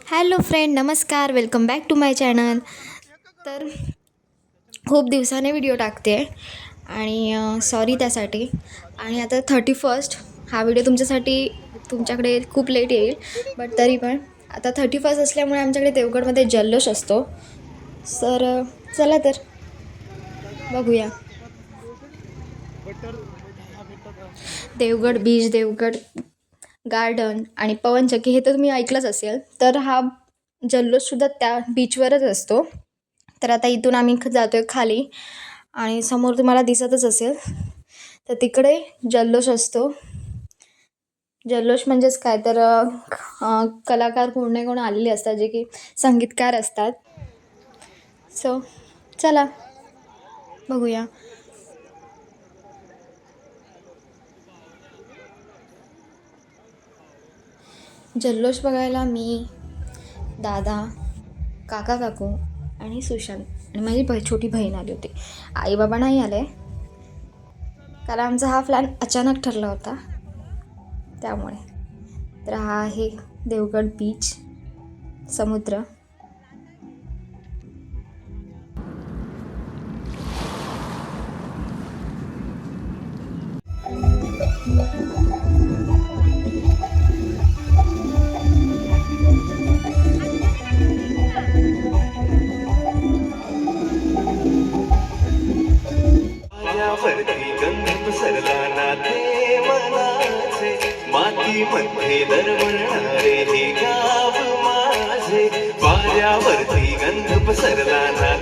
Hello friend, नमस्कार. Welcome back to my channel. तर खूप दिवसाने व्हिडिओ टाकते आहे आणि सॉरी त्यासाठी. आणि आता 31st हा व्हिडिओ तुमच्याकडे खूप लेट येईल, बट तरी पण आता 31st असल्यामुळे आमच्याकडे देवगडमध्ये जल्लोष असतो. चला तर बघूया. देवगड बीच, देवगड गार्डन आणि पवनचक्की हे तर तुम्ही ऐकलंच असेल. तर हा जल्लोषसुद्धा त्या बीचवरच असतो. तर आता इथून आम्ही जातो आहे खाली आणि समोर तुम्हाला दिसतच असेल, तर तिकडे जल्लोष असतो. जल्लोष म्हणजेच काय तर कलाकार कोण आलेले असतात, जे की संगीतकार असतात. चला बघूया. जल्लोष बघायला मी, दादा, काका काकू आणि सुशांत आणि माझी छोटी बहीण आली होती. आई बाबा नाही आले, कारण आमचा हा प्लॅन अचानक ठरला होता त्यामुळे. तर हा आहे देवगड बीच, समुद्र. वरती गंध पसरला नाते मनाचे, मातीमध्ये दरवळणारे हे गाव माझे. वाऱ्यावरती गंध पसरला ना